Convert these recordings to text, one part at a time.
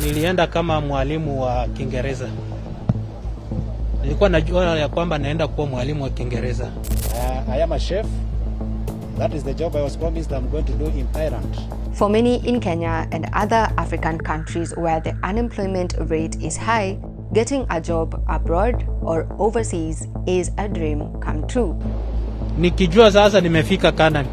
Nilienda kama mwalimu wa Kiingereza. Nilikuwa najua ya kwamba naenda kuwa mwalimu wa Kiingereza. I am a chef. That is the job I was promised I'm going to do in Thailand. For many in Kenya and other African countries where the unemployment rate is high, getting a job abroad or overseas is a dream come true. Nikijua sasa nimefika Canada.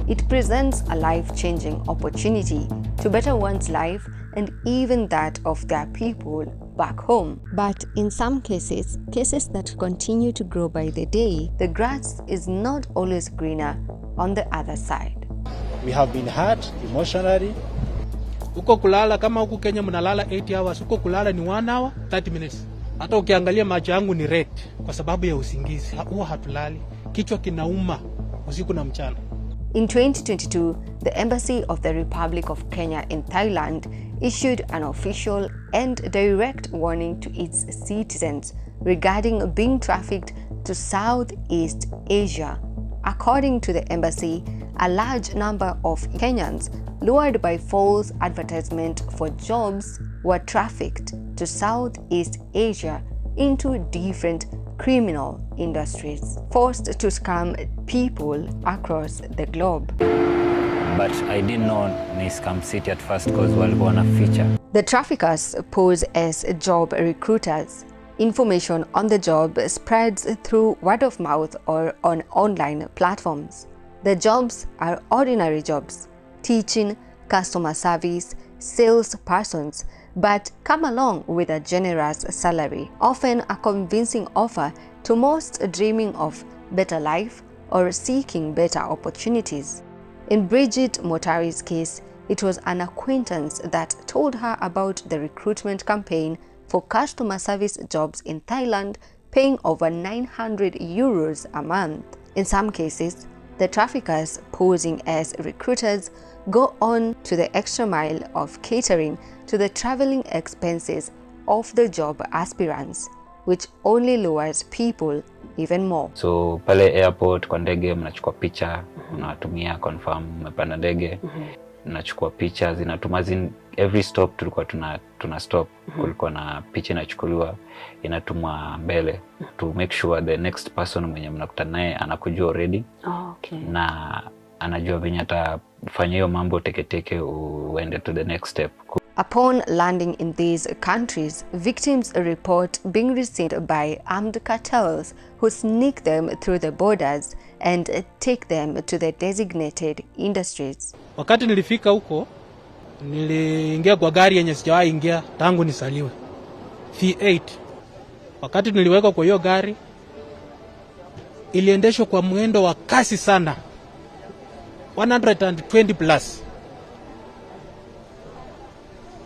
It presents a life-changing opportunity to better one's life and even that of their people back home. But in some cases that continue to grow by the day, the grass is not always greener on the other side. We have been hurt emotionally. Uko kulala kama huku Kenya mnalala 8 hours, uko kulala ni 1 hour 30 minutes. Hata ukiangalia macho yangu ni red kwa sababu ya usingizi. Huwa hatulali. Kichwa kinauma usiku na mchana. In 2022, the Embassy of the Republic of Kenya in Thailand issued an official and direct warning to its citizens regarding being trafficked to Southeast Asia. According to the embassy, a large number of Kenyans, lured by false advertisement for jobs, were trafficked to Southeast Asia into different criminal industries, forced to scam people across the globe. But I didn't know ni scam city at first because walikuwa na feature. The traffickers pose as job recruiters. Information on the job spreads through word of mouth or on online platforms. The jobs are ordinary jobs: teaching, customer service, sales persons, but come along with a generous salary, often a convincing offer to most dreaming of better life or seeking better opportunities. In Bridget Motari's case, it was an acquaintance that told her about the recruitment campaign for customer service jobs in Thailand, paying over 900 euros a month. In some cases, the traffickers posing as recruiters go on to the extra mile of catering to the traveling expenses of the job aspirants, which only lures people even more. So pale airport kwa ndege mnachukua picha, unatumia confirm umepanda ndege, mnachukua picha zinatuma every stop tulikuwa tuna stop, kulikuwa na picha inachukuliwa inatumwa mbele to make sure the next person mwenye mnakutana naye anakujua already. Okay. Na anajua venye atafanya hiyo mambo teke uende to the next step. Upon landing in these countries, victims report being received by armed cartels who sneak them through the borders and take them to the designated industries. Wakati nilifika huko, niliingia kwa gari yenye sijawahi ingia tangu nisaliwe. V8. Wakati niliwekwa kwa hiyo gari, iliendeshwa kwa mwendo wa kasi sana. 120 plus.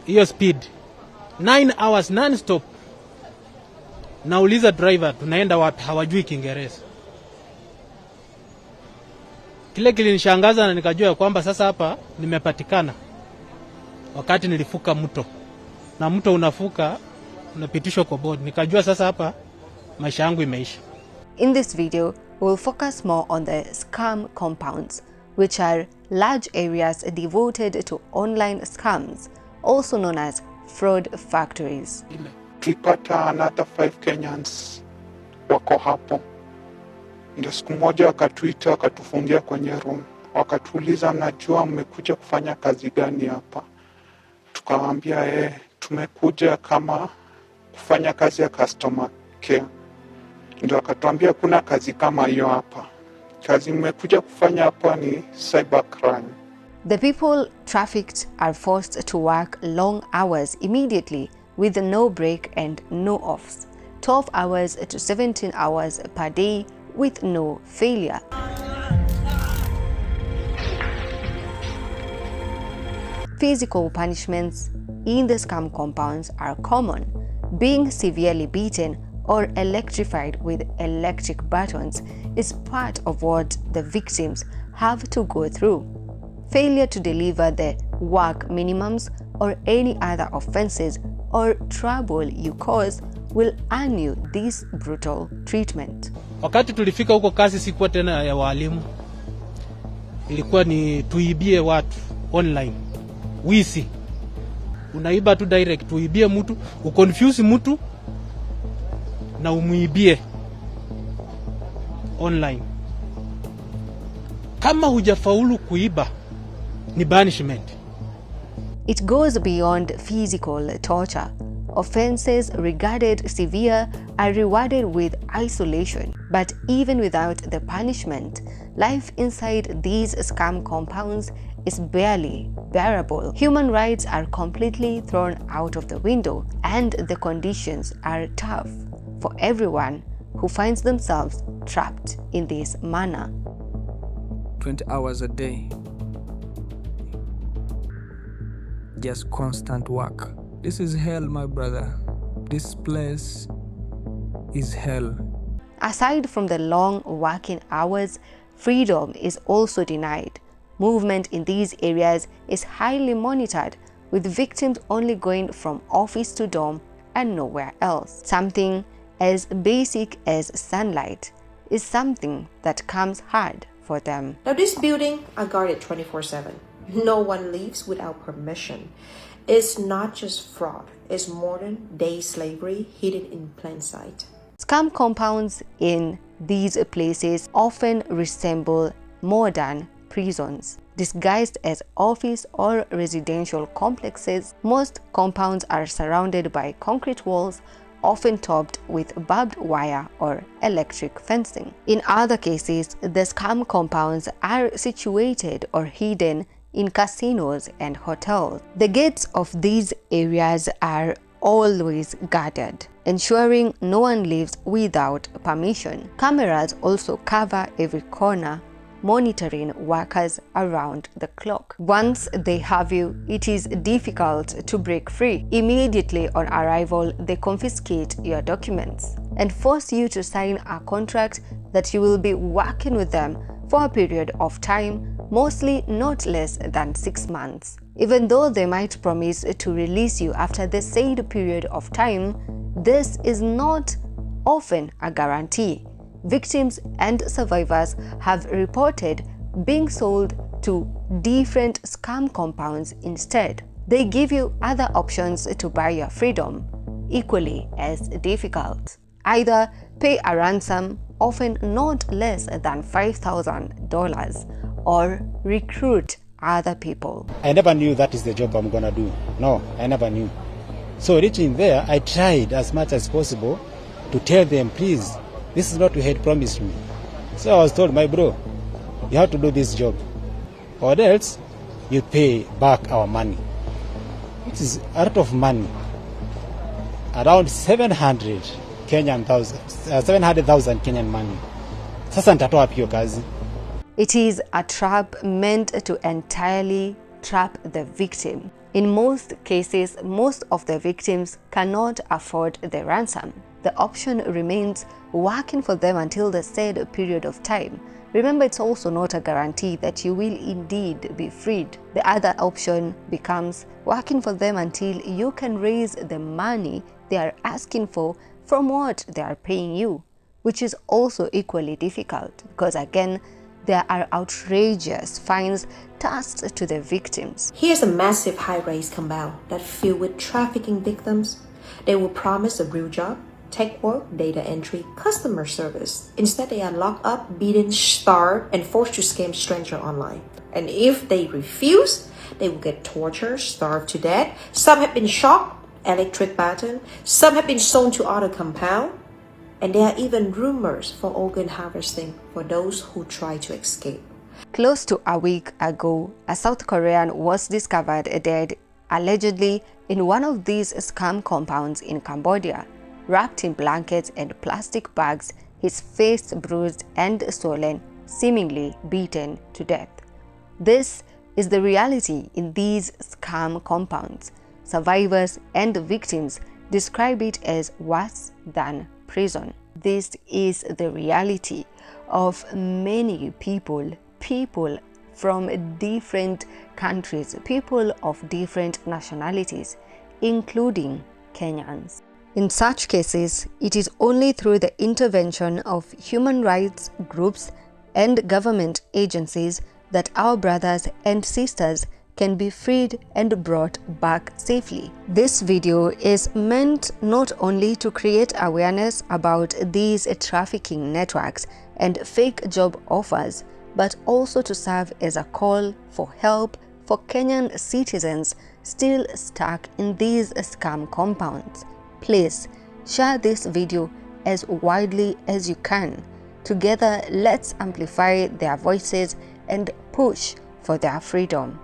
Hiyo speed 9 hours non-stop. Nauliza driver tunaenda wapi, hawajui Kiingereza. Kile kilinishangaza na nikajua kwamba sasa hapa nimepatikana. Wakati nilifuka mto. Na mto unafuka unapitishwa kwa board. Nikajua sasa hapa maisha yangu imeisha. In this video, we'll focus more on the scam compounds, which are large areas devoted to online scams, also known as fraud factories. Tulipata another 5 Kenyans wako hapo. Ndio siku moja wakatuita, wakatufungia kwenye room. Wakatuuliza, mnajua mmekuja kufanya kazi gani hapa? Tukawaambia tumekuja kama kufanya kazi ya customer care. Ndio akatuambia kuna kazi kama hiyo hapa. Kazi mmekuja kufanya hapa ni cybercrime. The people trafficked are forced to work long hours immediately with no break and no offs, 12 hours to 17 hours per day with no failure. Physical punishments in the scam compounds are common. Being severely beaten or electrified with electric buttons is part of what the victims have to go through. Failure to deliver the work minimums or any other offenses or trouble you cause will earn you this brutal treatment. Wakati tulifika huko kazi sikuwa tena ya walimu. Ilikuwa ni tuibie watu online. Wizi. unaiba tu direct, uibie mtu, uconfuse mtu na umuibie online. Kama hujafaulu kuiba ni banishment. It goes beyond physical torture. Offenses regarded severe are rewarded with isolation. But even without the punishment, life inside these scam compounds is barely bearable. Human rights are completely thrown out of the window, and the conditions are tough for everyone who finds themselves trapped in this manner. 20 hours a day. Just constant work. This is hell, my brother. This place is hell. Aside from the long working hours, freedom is also denied. Movement in these areas is highly monitored, with victims only going from office to dorm and nowhere else. Something as basic as sunlight is something that comes hard for them. Now, this building are guarded 24/7. No one leaves without permission. It's not just fraud, it's modern day slavery hidden in plain sight. Scam compounds in these places often resemble modern prisons. Disguised as office or residential complexes, most compounds are surrounded by concrete walls, often topped with barbed wire or electric fencing. In other cases, the scam compounds are situated or hidden in casinos and hotels. The gates of these areas are always guarded, ensuring no one leaves without permission. Cameras also cover every corner, monitoring workers around the clock. Once they have you, it is difficult to break free. Immediately on arrival, they confiscate your documents and force you to sign a contract that you will be working with them for a period of time, mostly not less than 6 months. Even though they might promise to release you after the said period of time, this is not often a guarantee. Victims and survivors have reported being sold to different scam compounds instead. They give you other options to buy your freedom, equally as difficult. Either pay a ransom, often not less than $5,000, or recruit other people. I never knew that is the job I'm gonna do. No, I never knew. So reaching there, I tried as much as possible to tell them, please, this is what you had promised me. So I was told, my bro, you have to do this job, or else you pay back our money. It is a lot of money, around 700,000 Kenyan money. Sasa nitatoa wapi hiyo kazi? It is a trap meant to entirely trap the victim. In most cases, most of the victims cannot afford the ransom. The option remains working for them until the said period of time. Remember, it's also not a guarantee that you will indeed be freed. The other option becomes working for them until you can raise the money they are asking for from what they are paying you, which is also equally difficult because, again, there are outrageous fines tasked to the victims. Here's a massive high-rise compound that's filled with trafficking victims. They will promise a real job, tech work, data entry, customer service. Instead, they are locked up, beaten, starved, and forced to scam strangers online. And if they refuse, they will get tortured, starved to death. Some have been shot, electric battered. Some have been sold to other compound. And there are even rumors for organ harvesting for those who try to escape. Close to a week ago, a South Korean was discovered dead, allegedly in one of these scam compounds in Cambodia. Wrapped in blankets and plastic bags, his face bruised and swollen, seemingly beaten to death. This is the reality in these scam compounds. Survivors and victims describe it as worse than prison. This is the reality of many people from different countries, people of different nationalities, including Kenyans. In such cases, it is only through the intervention of human rights groups and government agencies that our brothers and sisters can be freed and brought back safely. This video is meant not only to create awareness about these trafficking networks and fake job offers, but also to serve as a call for help for Kenyan citizens still stuck in these scam compounds. Please share this video as widely as you can. Together, let's amplify their voices and push for their freedom.